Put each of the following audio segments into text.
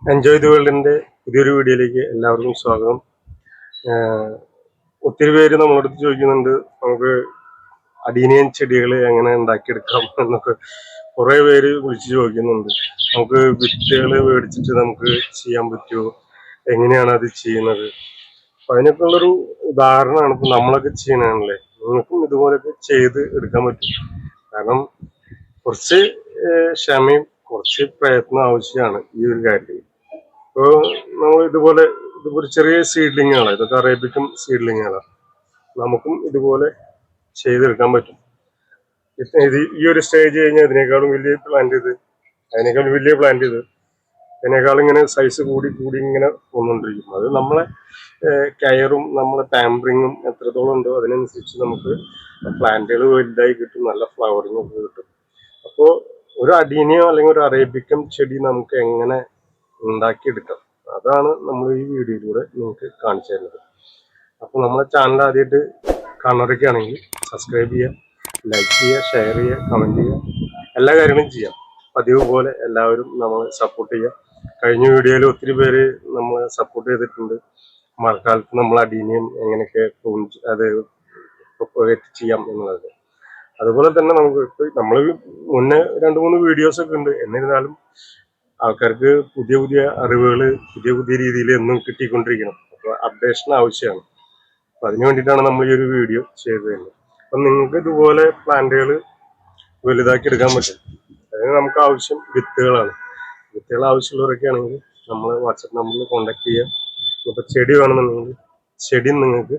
Enjoy the വേൾഡിന്റെ പുതിയൊരു വീഡിയോയിലേക്ക് എല്ലാവർക്കും സ്വാഗതം. ഒത്തിരി പേര് നമ്മളടുത്ത് ചോദിക്കുന്നുണ്ട്, നമുക്ക് അഡീനിയൻ ചെടികൾ എങ്ങനെ ഉണ്ടാക്കിയെടുക്കാം എന്നൊക്കെ കുറേ പേര് വിളിച്ച് ചോദിക്കുന്നുണ്ട്. നമുക്ക് വിത്തുകൾ മേടിച്ചിട്ട് നമുക്ക് ചെയ്യാൻ പറ്റുമോ, എങ്ങനെയാണ് അത് ചെയ്യുന്നത്? അപ്പം അതിനൊക്കെ ഉള്ളൊരു ഉദാഹരണമാണ് ഇപ്പം നമ്മളൊക്കെ ചെയ്യണല്ലേ. നിങ്ങൾക്കും ഇതുപോലൊക്കെ ചെയ്ത് എടുക്കാൻ പറ്റും. കാരണം കുറച്ച് ക്ഷമയും കുറച്ച് പ്രയത്നം ആവശ്യമാണ് ഈ ഒരു കാര്യത്തിൽ. ഇപ്പോൾ നമ്മൾ ഇതുപോലെ ചെറിയ സീഡ്ലിങ്ങുകളാണ്, ഇതൊക്കെ അറേബ്യക്കും സീഡ്ലിങ്ങുകളാണ്. നമുക്കും ഇതുപോലെ ചെയ്തെടുക്കാൻ പറ്റും. ഈ ഒരു സ്റ്റേജ് കഴിഞ്ഞാൽ അതിനേക്കാളും വലിയ പ്ലാന്റ് ചെയ്ത് അതിനേക്കാളും ഇങ്ങനെ സൈസ് കൂടി കൂടി ഇങ്ങനെ വന്നുകൊണ്ടിരിക്കും. അത് നമ്മളെ കെയറും നമ്മളെ പാമ്പറിങ്ങും എത്രത്തോളം ഉണ്ടോ അതിനനുസരിച്ച് നമുക്ക് പ്ലാന്റുകൾ വലുതായി കിട്ടും, നല്ല ഫ്ലവറിങ് ഒക്കെ കിട്ടും. അപ്പോൾ ഒരു അഡീനിയോ അല്ലെങ്കിൽ ഒരു അറേബ്യക്കം ചെടി നമുക്ക് എങ്ങനെ ഉണ്ടാക്കിയെടുക്കാം, അതാണ് നമ്മൾ ഈ വീഡിയോയിലൂടെ നിങ്ങൾക്ക് കാണിച്ചു തരുന്നത്. അപ്പോൾ നമ്മളെ ചാനൽ ആദ്യമായിട്ട് കാണുന്നവരൊക്കെയാണെങ്കിൽ സബ്സ്ക്രൈബ് ചെയ്യുക, ലൈക്ക് ചെയ്യുക, ഷെയർ ചെയ്യുക, കമൻറ്റ് ചെയ്യുക, എല്ലാ കാര്യങ്ങളും ചെയ്യാം. പതിവ് പോലെ എല്ലാവരും നമ്മളെ സപ്പോർട്ട് ചെയ്യുക. കഴിഞ്ഞ വീഡിയോയിൽ ഒത്തിരി പേര് നമ്മളെ സപ്പോർട്ട് ചെയ്തിട്ടുണ്ട്. മഴക്കാലത്ത് നമ്മൾ അഡീനിയം എങ്ങനെയൊക്കെ അത് പ്രൊപ്പഗേറ്റ് ചെയ്യാം എന്നുള്ളത്. അതുപോലെ തന്നെ നമ്മൾ മുന്നേ 2-3 വീഡിയോസൊക്കെ ഉണ്ട്. എന്നിരുന്നാലും ആൾക്കാർക്ക് പുതിയ പുതിയ അറിവുകൾ പുതിയ പുതിയ രീതിയിൽ എന്നും കിട്ടിക്കൊണ്ടിരിക്കണം. അപ്പോൾ അപ്ഡേഷൻ ആവശ്യമാണ്. അപ്പം അതിന് വേണ്ടിയിട്ടാണ് നമ്മൾ ഈ ഒരു വീഡിയോ ചെയ്തു തരുന്നത്. അപ്പം നിങ്ങൾക്ക് ഇതുപോലെ പ്ലാന്റുകൾ വലുതാക്കി എടുക്കാൻ പറ്റും. അതിന് നമുക്ക് ആവശ്യം വിത്തുകളാണ്. വിത്തുകൾ ആവശ്യമുള്ളവരൊക്കെ ആണെങ്കിൽ നമ്മൾ വാട്സപ്പ് നമ്പറിൽ കോൺടാക്ട് ചെയ്യുക. ഇപ്പോൾ ചെടി വേണമെന്നുണ്ടെങ്കിൽ ചെടി നിങ്ങൾക്ക്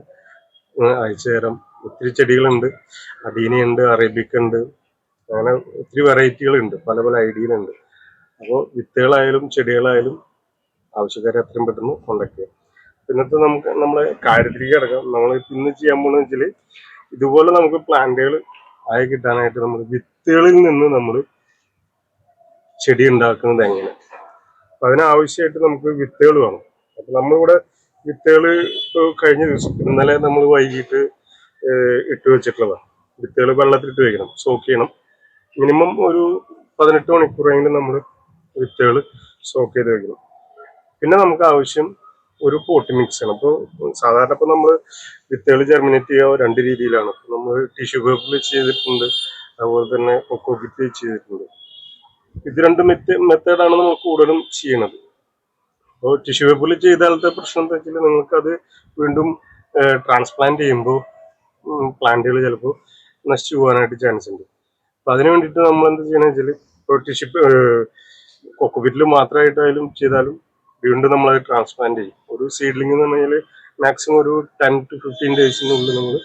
അയച്ചു തരാം. ഒത്തിരി ചെടികളുണ്ട്, അഡീനിയുണ്ട്, അറേബ്യക്ക ഉണ്ട്, അങ്ങനെ ഒത്തിരി വെറൈറ്റികളുണ്ട്, പല പല ഐഡിയയിലുണ്ട്. അപ്പോൾ വിത്തുകളായാലും ചെടികളായാലും ആവശ്യക്കാരെ എത്രയും പെട്ടെന്ന് കോണ്ടാക്ട് ചെയ്യാം. പിന്നത്തെ നമുക്ക് നമ്മളെ കാര്യത്തിലേക്ക് കിടക്കാം. നമ്മൾ ഇന്ന് ചെയ്യാൻ പോകുന്നത് വെച്ചാൽ ഇതുപോലെ നമുക്ക് പ്ലാന്റുകൾ ആയി കിട്ടാനായിട്ട് നമ്മൾ വിത്തുകളിൽ നിന്ന് നമ്മൾ ചെടി ഉണ്ടാക്കുന്നത് എങ്ങനെ. അപ്പം അതിനാവശ്യമായിട്ട് നമുക്ക് വിത്തുകൾ വേണം. അപ്പം നമ്മളിവിടെ വിത്തുകൾ കഴിഞ്ഞ ദിവസം ഇന്നലെ നമ്മൾ വൈകിട്ട് ഇട്ട് വെച്ചിട്ടുള്ളതാണ്. വിത്തുകൾ വെള്ളത്തിലിട്ട് വയ്ക്കണം, സോക്ക് ചെയ്യണം. മിനിമം ഒരു 18 മണിക്കൂറെങ്കിലും നമ്മൾ വിത്തുകൾ സോക്ക് ചെയ്ത് വെക്കണം. പിന്നെ നമുക്ക് ആവശ്യം ഒരു പോട്ടി മിക്സാണ്. അപ്പോൾ സാധാരണ ഇപ്പോൾ നമ്മൾ വിത്തുകൾ ജെർമിനേറ്റ് ചെയ്യുക 2 രീതിയിലാണ്. നമ്മൾ ടിഷ്യൂ പേപ്പറിൽ ചെയ്തിട്ടുണ്ട്, അതുപോലെ തന്നെ കൊക്കോപിറ്റ് ചെയ്തിട്ടുണ്ട്. ഇത് 2 മെത്തേഡാണ് നമ്മൾ കൂടുതലും ചെയ്യണത്. അപ്പോൾ ടിഷ്യൂ പേപ്പറിൽ ചെയ്താലത്തെ പ്രശ്നം എന്താ വെച്ചാൽ നിങ്ങൾക്കത് വീണ്ടും ട്രാൻസ്പ്ലാന്റ് ചെയ്യുമ്പോൾ പ്ലാന്റുകൾ ചിലപ്പോൾ നശിച്ചു പോകാനായിട്ട് ചാൻസ് ഉണ്ട്. അപ്പം അതിന് വേണ്ടിയിട്ട് നമ്മൾ എന്താ ചെയ്യണമെന്ന് വെച്ചാൽ ഇപ്പോൾ കൊക്കോപിറ്റിൽ മാത്രമായിട്ടായാലും ചെയ്താലും വീണ്ടും നമ്മളത് ട്രാൻസ്പ്ലാന്റ് ചെയ്യും. ഒരു സീഡ്ലിംഗ് എന്ന് പറഞ്ഞാൽ മാക്സിമം ഒരു 10 to 15 ഡേയ്സിനുള്ളിൽ നമ്മൾ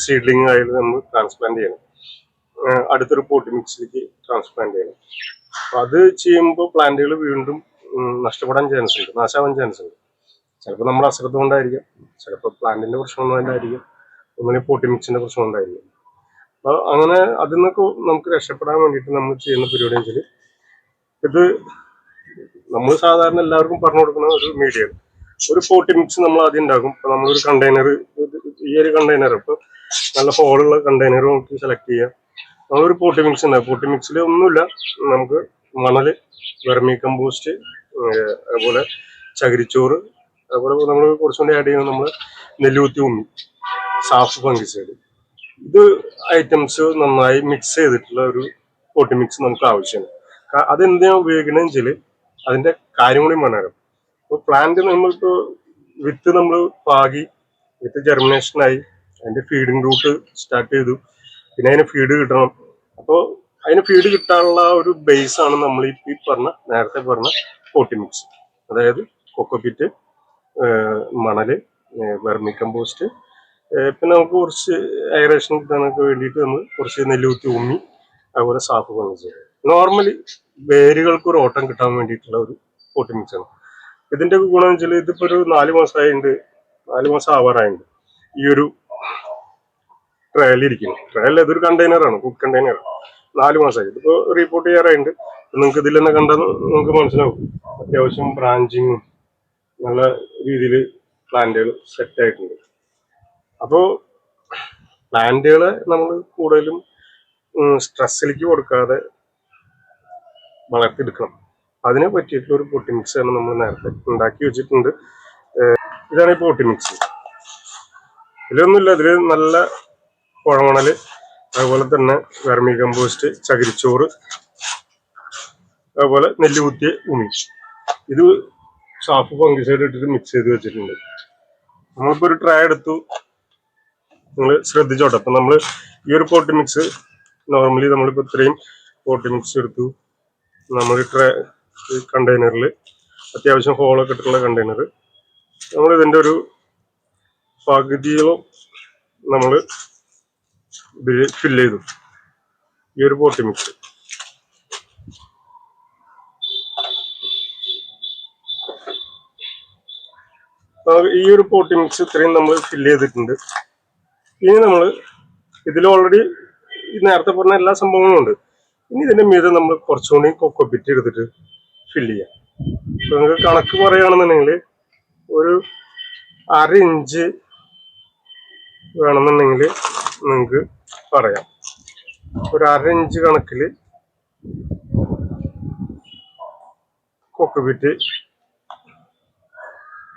സീഡ്ലിംഗ് ആയാലും നമ്മൾ ട്രാൻസ്പ്ലാന്റ് ചെയ്യണം, അടുത്തൊരു പോട്ടി മിക്സിലേക്ക് ട്രാൻസ്പ്ലാന്റ് ചെയ്യണം. അപ്പം അത് ചെയ്യുമ്പോൾ പ്ലാന്റുകൾ വീണ്ടും നഷ്ടപ്പെടാൻ ചാൻസ് ഉണ്ട്, നാശാവാൻ ചാൻസ് ഉണ്ട്. ചിലപ്പോൾ നമ്മൾ അശ്രദ്ധ കൊണ്ടായിരിക്കാം, ചിലപ്പോൾ പ്ലാന്റിന്റെ പ്രശ്നം കൊണ്ടായിരിക്കും, ഒന്നിനെ പോട്ടി മിക്സിന്റെ പ്രശ്നം കൊണ്ടായിരിക്കും. അപ്പോൾ അങ്ങനെ അതിൽ നിന്നൊക്കെ നമുക്ക് രക്ഷപ്പെടാൻ വേണ്ടിയിട്ട് നമ്മൾ ചെയ്യുന്ന പരിപാടി വെച്ചാൽ ഇത് നമ്മൾ സാധാരണ എല്ലാവർക്കും പറഞ്ഞു കൊടുക്കുന്ന ഒരു മീഡിയമാണ്. ഒരു പോട്ടി മിക്സ് നമ്മൾ ആദ്യം ഉണ്ടാക്കും. ഇപ്പോൾ നമ്മളൊരു കണ്ടെയ്നർ, ഈ ഒരു കണ്ടെയ്നർ ഇപ്പോൾ നല്ല ഹോളുള്ള കണ്ടെയ്നർ നമുക്ക് സെലക്ട് ചെയ്യാം. നമ്മളൊരു പോട്ടി മിക്സ് ഉണ്ടാകും. പോട്ടി മിക്സിൽ ഒന്നുമില്ല, നമുക്ക് മണൽ, വെർമി കമ്പോസ്റ്റ്, അതുപോലെ ചകിരിച്ചോറ്, അതുപോലെ നമ്മൾ കുറച്ചുകൂടി ആഡ് ചെയ്യുന്നത് നമ്മൾ നെല്ലൂത്തി ഉമ്മി, സാഫ് ഫംഗിസൈഡ്, ഇത് ഐറ്റംസ് നന്നായി മിക്സ് ചെയ്തിട്ടുള്ള ഒരു പോട്ടി മിക്സ് നമുക്ക് ആവശ്യമാണ്. അതെന്തിനാണ് ഉപയോഗിക്കണമെന്ന് വെച്ചാൽ അതിന്റെ കാര്യം കൂടി പറഞ്ഞുതരാം. ഇപ്പോൾ പ്ലാന്റ് നമ്മളിപ്പോൾ വിത്ത് നമ്മൾ പാകി, വിത്ത് ജെർമിനേഷനായി, അതിന്റെ ഫീഡിങ് റൂട്ട് സ്റ്റാർട്ട് ചെയ്തു, പിന്നെ അതിന് ഫീഡ് കിട്ടണം. അപ്പോൾ അതിന് ഫീഡ് കിട്ടാനുള്ള ഒരു ബേസ് ആണ് നമ്മൾ ഈ നേരത്തെ പറഞ്ഞ പോട്ടി മിക്സ്. അതായത് കൊക്കോപിറ്റ്, മണല്, വെർമി കമ്പോസ്റ്റ്, പിന്നെ നമുക്ക് കുറച്ച് എയറേഷൻ കിട്ടാനൊക്കെ വേണ്ടിയിട്ട് നമ്മൾ കുറച്ച് നെല്ലൂത്തി ഉമ്മി, അതുപോലെ സാഫ് ഫംഗിസൈഡ്. നോർമലി വേരുകൾക്ക് ഒരു ഓട്ടം കിട്ടാൻ വേണ്ടിയിട്ടുള്ള ഒരു പോട്ടി മിക്സ് ആണ്. ഇതിന്റെ ഗുണം വെച്ചാൽ ഇതിപ്പോ ഒരു 4 മാസം ആവാറായിട്ടുണ്ട് ഈ ഒരു ട്രയലിരിക്കുന്നു. ട്രയൽ ഇതൊരു കണ്ടെയ്നറാണ്, കുക്ക് കണ്ടെയ്നർ. 4 മാസമായി. ഇതിപ്പോ റിപ്പോർട്ട് ചെയ്യാറായിട്ടുണ്ട്. നിങ്ങൾക്ക് ഇതിൽ തന്നെ കണ്ടാൽ നമുക്ക് മനസ്സിലാവും അത്യാവശ്യം ബ്രാഞ്ചിങ്ങും നല്ല രീതിയിൽ പ്ലാന്റുകൾ സെറ്റ് ആയിട്ടുണ്ട്. അപ്പോൾ പ്ലാന്റുകളെ നമ്മൾ കൂടുതലും സ്ട്രെസ്സിലേക്ക് കൊടുക്കാതെ വളർത്തിയെടുക്കണം. അതിനെ പറ്റിയിട്ടുള്ള ഒരു പൊട്ടി മിക്സ് ആണ് നമ്മൾ നേരത്തെ ഉണ്ടാക്കി വെച്ചിട്ടുണ്ട്. ഇതാണ് ഈ പൊട്ടി മിക്സ്. ഇതിലൊന്നുമില്ല, ഇതിൽ നല്ല കുഴമണല്, അതുപോലെ തന്നെ വെർമി കമ്പോസ്റ്റ്, ചകിരിച്ചോറ്, അതുപോലെ നെല്ല് കുത്തിയ ഉമി, ഇത് സാഫ് ഫംഗിസൈഡ് ഇട്ടിട്ട് മിക്സ് ചെയ്ത് വെച്ചിട്ടുണ്ട്. നമ്മളിപ്പോൾ ഒരു ട്രൈ എടുത്തു, നിങ്ങൾ ശ്രദ്ധിച്ചോട്ടെ. അപ്പം നമ്മൾ ഈ ഒരു പോട്ടി മിക്സ് നോർമലി നമ്മളിപ്പോൾ ഇത്രയും പോട്ടി മിക്സ് എടുത്തു. നമ്മൾ ട്രൈ കണ്ടെയ്നറിൽ അത്യാവശ്യം ഹോളൊക്കെ ഇട്ടിട്ടുള്ള കണ്ടെയ്നർ നമ്മൾ ഇതിൻ്റെ ഒരു പകുതിയോളം നമ്മൾ ഇതിൽ ഫില്ല് ചെയ്തു. ഈ ഒരു പോട്ടി മിക്സ് ഈ ഒരു പോട്ടി മിക്സ് ഇത്രയും നമ്മൾ ഫില്ല് ചെയ്തിട്ടുണ്ട്. ഇനി നമ്മൾ ഇതിൽ ഓൾറെഡി നേരത്തെ പറഞ്ഞ എല്ലാ സംഭവങ്ങളും ഉണ്ട്. ഇനി ഇതിന്റെ മീതെ നമ്മൾ കുറച്ചുകൂടി കൊക്കോപിറ്റ് എടുത്തിട്ട് ഫില്ല് ചെയ്യാം. ഇപ്പൊ നിങ്ങൾക്ക് കണക്ക് പറയുകയാണെന്നുണ്ടെങ്കിൽ ഒരു 1/2 ഇഞ്ച് വേണമെന്നുണ്ടെങ്കിൽ നിങ്ങൾക്ക് പറയാം. ഒരു 1/2 ഇഞ്ച് കണക്കിൽ കൊക്കോപിറ്റ്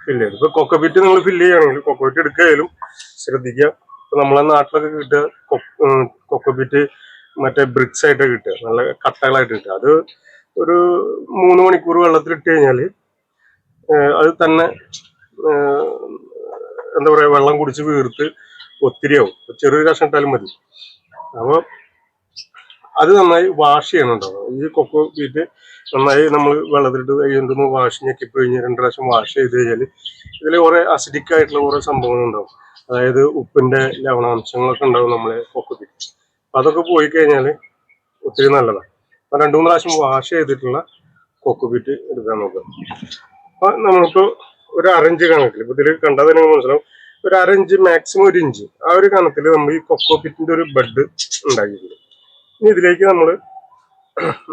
ഫില്ല് ചെയ്തു. ഇപ്പൊ കൊക്കോപിറ്റ് നിങ്ങൾ ഫില്ല് ചെയ്യുകയാണെങ്കിൽ കൊക്കോപിറ്റ് എടുക്കുകയായാലും ശ്രദ്ധിക്കുക. ഇപ്പൊ നമ്മളെ നാട്ടിലൊക്കെ കിട്ടുക കൊക്കോപിറ്റ് മറ്റേ ബ്രിക്സ് ആയിട്ട് കിട്ടുക, നല്ല കട്ടകളായിട്ട് കിട്ടുക. അത് ഒരു 3 മണിക്കൂർ വെള്ളത്തിലിട്ട് കഴിഞ്ഞാൽ അത് തന്നെ എന്താ പറയുക, വെള്ളം കുടിച്ച് വീർത്ത് ഒത്തിരിയാവും. ചെറിയൊരു കഷ്ണം ഇട്ടാലും മതി. അപ്പോൾ അത് നന്നായി വാഷ് ചെയ്യണുണ്ടാവും. ഈ കൊക്കോ പീറ്റ് നന്നായി നമ്മൾ വെള്ളത്തിലിട്ട് കഴിയുമ്പോൾ വാഷ് ഞെക്കിപ്പ് കഴിഞ്ഞ് 2 പ്രാവശ്യം വാഷ് ചെയ്ത് കഴിഞ്ഞാൽ ഇതിൽ കുറേ അസിഡിക് ആയിട്ടുള്ള കുറേ സംഭവങ്ങളുണ്ടാവും. അതായത് ഉപ്പിന്റെ ലവണാംശങ്ങളൊക്കെ ഉണ്ടാവും നമ്മളെ കൊക്കോ പീറ്റ്. അതൊക്കെ പോയി കഴിഞ്ഞാൽ ഒത്തിരി നല്ലതാണ്. അപ്പം 2-3 പ്രാവശ്യം വാഷ് ചെയ്തിട്ടുള്ള കൊക്കോപീറ്റ് എടുക്കാൻ നോക്കുക. അപ്പം നമ്മളിപ്പോൾ ഒരു 1/2 ഇഞ്ച് കണക്കിൽ, ഇപ്പം ഇതിൽ കണ്ടാൽ തന്നെ മനസ്സിലാവും, ഒരു 1/2 ഇഞ്ച് മാക്സിമം 1 ഇഞ്ച് ആ ഒരു കണത്തിൽ നമ്മൾ ഈ കൊക്കോപീറ്റിന്റെ ഒരു ബഡ് ഉണ്ടാക്കിയിട്ടുണ്ട്. ഇനി ഇതിലേക്ക്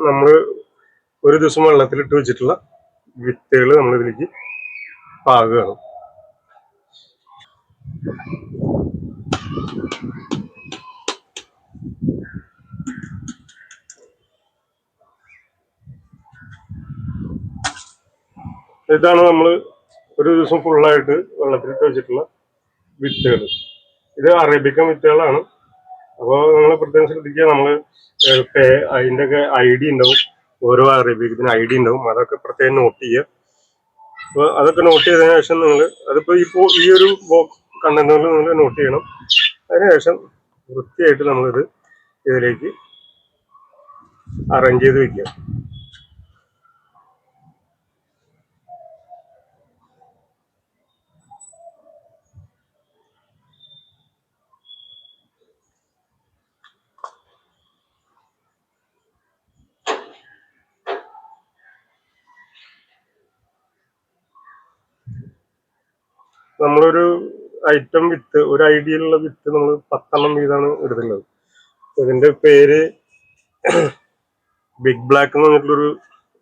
നമ്മൾ ഒരു ദിവസം വെള്ളത്തിലിട്ട് വെച്ചിട്ടുള്ള വിത്തുകൾ നമ്മൾ ഇതിലേക്ക് പാകുകയാണ്. ഇതാണ് നമ്മൾ ഒരു ദിവസം ഫുള്ളായിട്ട് വെള്ളത്തിലിട്ട് വെച്ചിട്ടുള്ള വിത്തുകൾ. ഇത് അറേബ്യക്കൻ വിത്തുകളാണ്. അപ്പോൾ നിങ്ങൾ പ്രത്യേകം ശ്രദ്ധിക്കുക. നമ്മൾ അതിൻ്റെ ഒക്കെ ID ഉണ്ടാവും, ഓരോ അറേബ്യക്കത്തിന് ID ഉണ്ടാവും. അതൊക്കെ പ്രത്യേകം നോട്ട് ചെയ്യുക. അപ്പോൾ അതൊക്കെ നോട്ട് ചെയ്തതിനു ശേഷം നിങ്ങൾ അതിപ്പോൾ ഈ ഒരു കണ്ടെയ്നറിൽ നിങ്ങൾ നോട്ട് ചെയ്യണം. അതിനുശേഷം വൃത്തിയായിട്ട് നമ്മളിത് ഇതിലേക്ക് അറേഞ്ച് ചെയ്ത് വെക്കുക. നമ്മളൊരു ഐറ്റം വിത്ത്, ഒരു ഐഡിയയിലുള്ള വിത്ത് നമ്മൾ 10 എണ്ണം വീതമാണ് എടുത്തുള്ളത്. ഇതിന്റെ പേര് ബിഗ് ബ്ലാക്ക് എന്ന് പറഞ്ഞിട്ടുള്ളൊരു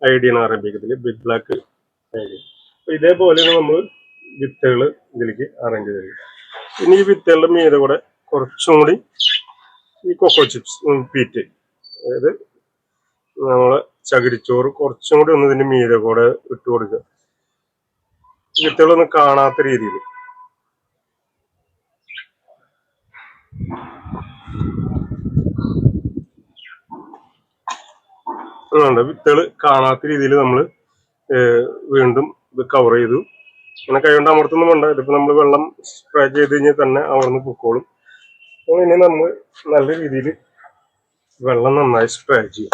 ഐഡിയാണ് അറേബ്യക്കത്തില്, ബിഗ് ബ്ലാക്ക് ഐഡിയ. അപ്പൊ ഇതേപോലെയാണ് നമ്മൾ വിത്തുകൾ ഇതിലേക്ക് അറേഞ്ച് ചെയ്തത്. ഇനി ഈ വിത്തുകളുടെ മീതെ കൂടെ കുറച്ചും കൂടി ഈ കൊക്കോ ചിപ്സ് പീറ്റ്, അതായത് നമ്മളെ ചകിരിച്ചോറ് കുറച്ചും കൂടി ഒന്ന് ഇതിന്റെ മീതെ കൂടെ ഇട്ട് കൊടുക്കുക. വിത്തുകളൊന്നും കാണാത്ത രീതിയിൽ. വിത്തുകൾ കാണാത്ത രീതിയിൽ നമ്മൾ വീണ്ടും ഇത് കവർ ചെയ്തു. അങ്ങനെ കൈകൊണ്ട് അമർത്തൊന്നും വേണ്ട. ഇതിപ്പോൾ നമ്മൾ വെള്ളം സ്പ്രേ ചെയ്ത് കഴിഞ്ഞാൽ തന്നെ അമർന്ന് പൊക്കോളും. അപ്പോൾ ഇനി നമ്മൾ നല്ല രീതിയിൽ വെള്ളം നന്നായി സ്പ്രേ ചെയ്യും.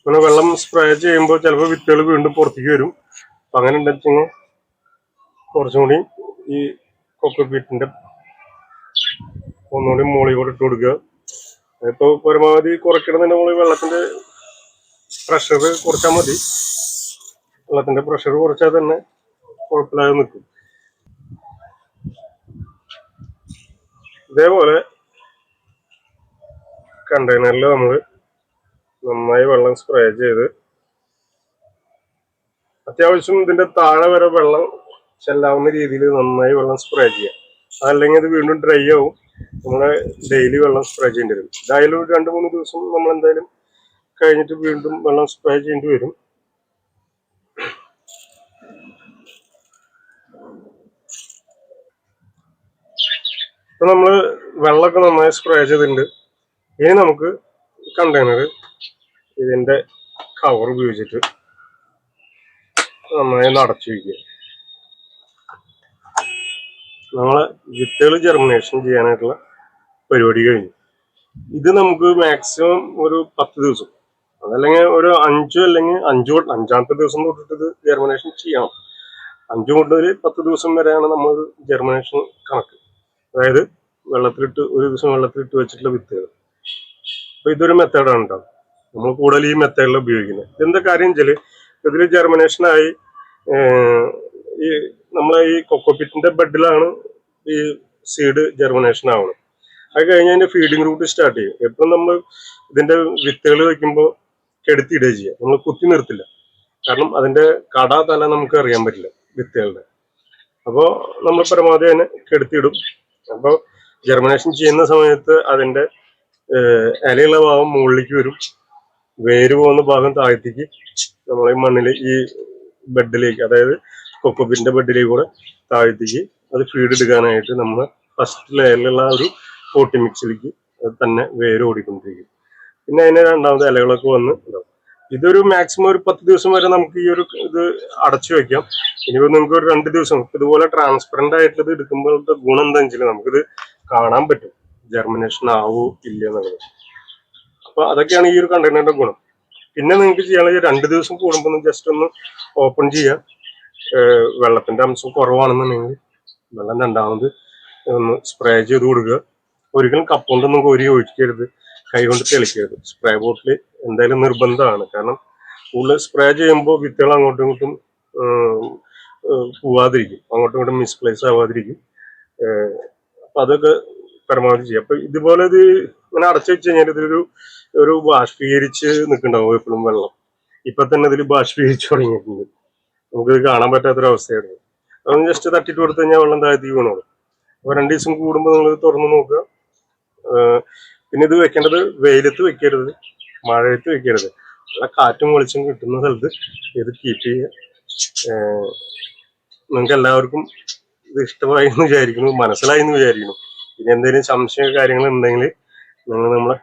അങ്ങനെ വെള്ളം സ്പ്രേ ചെയ്യുമ്പോൾ ചിലപ്പോൾ വിത്തുകൾ വീണ്ടും പുറത്തേക്ക് വരും. അപ്പം അങ്ങനെ ഉണ്ടെങ്കിൽ കുറച്ചും കൂടി ഈ കൊക്കോപീറ്റിന്റെ ഒന്നുകൂടി മുകളിൽ കൂടെ ഇട്ട് കൊടുക്കുക. ഇപ്പോൾ പരമാവധി കുറയ്ക്കണമെന്നുണ്ടെങ്കിൽ വെള്ളത്തിന്റെ പ്രഷർ കുറച്ചാൽ മതി. വെള്ളത്തിന്റെ പ്രഷർ കുറച്ചാൽ തന്നെ കുഴപ്പമില്ലാതെ നിൽക്കും. ഇതേപോലെ കണ്ടെയ്നറിൽ നമ്മൾ നന്നായി വെള്ളം സ്പ്രേ ചെയ്ത് അത്യാവശ്യം ഇതിന്റെ താഴെ വരെ വെള്ളം ചെല്ലാവുന്ന രീതിയിൽ നന്നായി വെള്ളം സ്പ്രേ ചെയ്യുക. അതല്ലെങ്കിൽ ഇത് വീണ്ടും ഡ്രൈ ആവും. നമ്മളെ ഡെയിലി വെള്ളം സ്പ്രേ ചെയ്യേണ്ടി വരും. ഇതായാലും 2-3 ദിവസം നമ്മൾ എന്തായാലും കഴിഞ്ഞിട്ട് വീണ്ടും വെള്ളം സ്പ്രേ ചെയ്യേണ്ടി വരും. ഇപ്പൊ നമ്മള് വെള്ളമൊക്കെ നന്നായി സ്പ്രേ ചെയ്തിട്ടുണ്ട്. ഇനി നമുക്ക് കണ്ടെയ്നർ ഇതിന്റെ കവർ ഉപയോഗിച്ചിട്ട് നന്നായി അടച്ചു വയ്ക്കുക. നമ്മളെ വിത്തുകൾ ജെർമിനേഷൻ ചെയ്യാനായിട്ടുള്ള പരിപാടി കഴിഞ്ഞു. ഇത് നമുക്ക് മാക്സിമം ഒരു 10 ദിവസം, അതല്ലെങ്കിൽ ഒരു 5 അല്ലെങ്കിൽ 5-5ാമത്തെ ദിവസം തൊട്ടിട്ട് ഇത് ജെർമിനേഷൻ ചെയ്യണം. 5 മുതൽ 10 ദിവസം വരെയാണ് നമ്മൾ ജെർമിനേഷൻ കണക്ക്. അതായത് ഒരു ദിവസം വെള്ളത്തിലിട്ട് വെച്ചിട്ടുള്ള വിത്തുകൾ. അപ്പൊ ഇതൊരു മെത്തേഡാണ് കേട്ടോ. നമ്മൾ കൂടുതൽ ഈ മെത്തേഡിൽ ഉപയോഗിക്കുന്നത്. ഇതെന്താ കാര്യം വെച്ചാൽ ഇതിൽ ജെർമിനേഷനായി ഈ നമ്മളെ ഈ കൊക്കോപിറ്റിന്റെ ബെഡിലാണ് ഈ സീഡ് ജെർമിനേഷൻ ആവുന്നത്. അത് കഴിഞ്ഞ് അതിന്റെ ഫീഡിങ് റൂട്ട് സ്റ്റാർട്ട് ചെയ്യും. എപ്പോഴും നമ്മൾ ഇതിന്റെ വിത്തുകൾ വെക്കുമ്പോൾ കെടുത്തിയിടുക ചെയ്യുക, നമ്മൾ കുത്തി നിർത്തില്ല. കാരണം അതിന്റെ തല നമുക്ക് അറിയാൻ പറ്റില്ല വിത്തുകളുടെ. അപ്പോൾ നമ്മൾ പരമാവധി അതിനെ കെടുത്തിയിടും. അപ്പോൾ ജെർമിനേഷൻ ചെയ്യുന്ന സമയത്ത് അതിന്റെ ഇലയുള്ള ഭാഗം മുകളിലേക്ക് വരും, വേര് പോകുന്ന ഭാഗം താഴത്തേക്ക് നമ്മളെ മണ്ണിൽ ഈ ബെഡിലേക്ക്, അതായത് കൊക്കോപിറ്റിന്റെ ബെഡിലേക്ക് കൂടെ താഴത്തേക്ക് അത് ഫീഡ് എടുക്കാനായിട്ട് നമ്മൾ ഫസ്റ്റ് ലെയറിലുള്ള ഒരു പോട്ടി മിക്സിലേക്ക് അത് തന്നെ വേര് ഓടിക്കൊണ്ടിരിക്കും. പിന്നെ അതിന് രണ്ടാമത് ഇലകളൊക്കെ വന്ന് ഉണ്ടാവും. ഇതൊരു മാക്സിമം ഒരു 10 ദിവസം വരെ നമുക്ക് ഈ ഒരു ഇത് അടച്ചു വെക്കാം. ഇനിയിപ്പോൾ നിങ്ങൾക്ക് ഒരു 2 ദിവസം ഇതുപോലെ ട്രാൻസ്പെറന്റ് ആയിട്ടുള്ളത് എടുക്കുമ്പോഴത്തെ ഗുണം എന്താ വെച്ചാൽ നമുക്കിത് കാണാൻ പറ്റും ജെർമിനേഷൻ ആവോ ഇല്ല എന്നുള്ളത്. അപ്പൊ അതൊക്കെയാണ് ഈ ഒരു കണ്ടെയ്നറിന്റെ ഗുണം. പിന്നെ നിങ്ങൾക്ക് ചെയ്യാനുള്ള 2 ദിവസം കൂടുമ്പോൾ ജസ്റ്റ് ഒന്ന് ഓപ്പൺ ചെയ്യാം. വെള്ളത്തിന്റെ അംശം കുറവാണെന്നുണ്ടെങ്കിൽ വെള്ളം രണ്ടാമത് ഒന്ന് സ്പ്രേ ചെയ്ത് കൊടുക്കുക. ഒരിക്കലും കപ്പ് കൊണ്ടൊന്നും കോരി ഒഴിക്കരുത്, കൈ കൊണ്ട് തെളിക്കരുത്. സ്പ്രേ ബോട്ടിൽ എന്തായാലും നിർബന്ധമാണ്. കാരണം കൂടുതൽ സ്പ്രേ ചെയ്യുമ്പോൾ വിത്തുകൾ അങ്ങോട്ടും ഇങ്ങോട്ടും പോവാതിരിക്കും, അങ്ങോട്ടും ഇങ്ങോട്ടും മിസ്പ്ലേസ് ആവാതിരിക്കും. അപ്പൊ അതൊക്കെ പരമാവധി ചെയ്യാം. അപ്പൊ ഇതുപോലെ ഇത് ഇങ്ങനെ അടച്ചു വെച്ച് കഴിഞ്ഞാൽ ഒരു ബാഷ്പീകരിച്ച് നിൽക്കുന്നുണ്ടാവും എപ്പോഴും വെള്ളം. ഇപ്പൊ തന്നെ ഇതിൽ ബാഷ്പീകരിച്ച് തുടങ്ങിയിട്ടുണ്ട്. നമുക്കിത് കാണാൻ പറ്റാത്തൊരവസ്ഥയാണ്. അതൊന്ന് ജസ്റ്റ് തട്ടിട്ട് കൊടുത്തു കഴിഞ്ഞാൽ വെള്ളം താഴ്ത്തി വീണോളൂ. അപ്പൊ 2 ദിവസം കൂടുമ്പോൾ നിങ്ങൾ തുറന്നു നോക്കുക. പിന്നെ ഇത് വെക്കേണ്ടത് വെയിലത്ത് വെക്കരുത്, മഴയത്ത് വെക്കരുത്. നല്ല കാറ്റും വെളിച്ചം കിട്ടുന്ന സ്ഥലത്ത് ഇത് കീപ്പ് ചെയ്യുക. നിങ്ങൾക്ക് എല്ലാവർക്കും ഇത് ഇഷ്ടമായി എന്ന് വിചാരിക്കുന്നു, മനസ്സിലായി എന്ന് വിചാരിക്കുന്നു. ഇനി എന്തെങ്കിലും സംശയ കാര്യങ്ങൾ ഉണ്ടെങ്കിൽ നിങ്ങൾ നമ്മളെ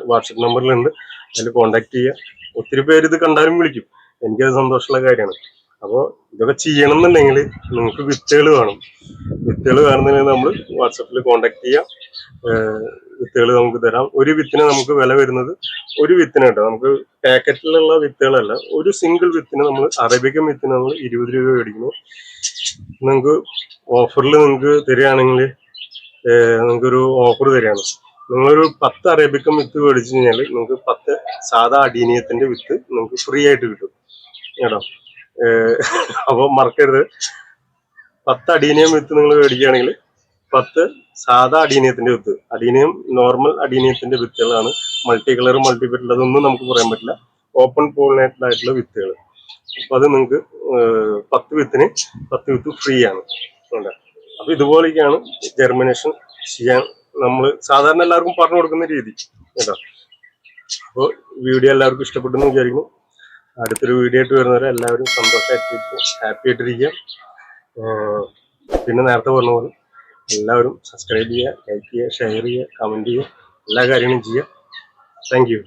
വാട്സപ്പ് നമ്പറിലുണ്ട്, അതിൽ കോണ്ടാക്ട് ചെയ്യുക. ഒത്തിരി പേര് ഇത് കണ്ടാലും വിളിക്കും, എനിക്കത് സന്തോഷമുള്ള കാര്യമാണ്. അപ്പോൾ ഇതൊക്കെ ചെയ്യണം എന്നുണ്ടെങ്കിൽ നിങ്ങൾക്ക് വിത്തുകൾ വേണം. വിത്തുകൾ വേണമെന്നുണ്ടെങ്കിൽ നമ്മൾ വാട്സപ്പിൽ കോണ്ടാക്ട് ചെയ്യാം. വിത്തുകൾ നമുക്ക് തരാം. ഒരു വിത്തിന് നമുക്ക് വില വരുന്നത്, ഒരു വിത്തിന് കേട്ടോ, നമുക്ക് പാക്കറ്റിലുള്ള വിത്തുകളല്ല, ഒരു സിംഗിൾ വിത്തിന് നമ്മൾ അറേബ്യക്കൻ വിത്തിന് നമ്മൾ 20 രൂപ മേടിക്കുന്നു. നിങ്ങൾക്ക് ഓഫറിൽ നിങ്ങൾക്ക് തരികയാണെങ്കിൽ നിങ്ങൾക്കൊരു ഓഫർ തരികയാണ്. നിങ്ങളൊരു 10 അറേബ്യക്കൻ വിത്ത് മേടിച്ചു കഴിഞ്ഞാൽ നിങ്ങൾക്ക് 10 സാധാ അടീനിയത്തിന്റെ വിത്ത് നിങ്ങൾക്ക് ഫ്രീ ആയിട്ട് കിട്ടും കേട്ടോ. അപ്പോൾ മറക്കരുത്, 10 അടീനിയം വിത്ത് നിങ്ങൾ മേടിക്കുകയാണെങ്കിൽ 10 സാധാ അടീനിയത്തിന്റെ വിത്ത്, അടീനിയം നോർമൽ അടീനിയത്തിന്റെ വിത്തുകളാണ്. മൾട്ടി കളർ മൾട്ടിപ്പറ്റ് അതൊന്നും നമുക്ക് പറയാൻ പറ്റില്ല. ഓപ്പൺ പോളിനേറ്റഡ് ആയിട്ടുള്ള വിത്തുകൾ. അപ്പൊ അത് നിങ്ങൾക്ക് 10 വിത്തിന് 10 വിത്ത് ഫ്രീ ആണ്. അപ്പൊ ഇതുപോലെയൊക്കെയാണ് ജെർമിനേഷൻ ചെയ്യാൻ നമ്മൾ സാധാരണ എല്ലാവർക്കും പറഞ്ഞു കൊടുക്കുന്ന രീതി കേട്ടോ. അപ്പോൾ വീഡിയോ എല്ലാവർക്കും ഇഷ്ടപ്പെട്ടെന്ന് വിചാരിക്കുന്നു. അടുത്തൊരു വീഡിയോ ആയിട്ട് വരുന്നവരെ എല്ലാവരും സന്തോഷമായിട്ടിരിക്കുക, ഹാപ്പി ആയിട്ടിരിക്കുക. പിന്നെ നേരത്തെ പറഞ്ഞ പോലെ എല്ലാവരും സബ്സ്ക്രൈബ് ചെയ്യുക, ലൈക്ക് ചെയ്യുക, ഷെയർ ചെയ്യുക, കമന്റ് ചെയ്യുക, എല്ലാ കാര്യങ്ങളും ചെയ്യുക. Thank you.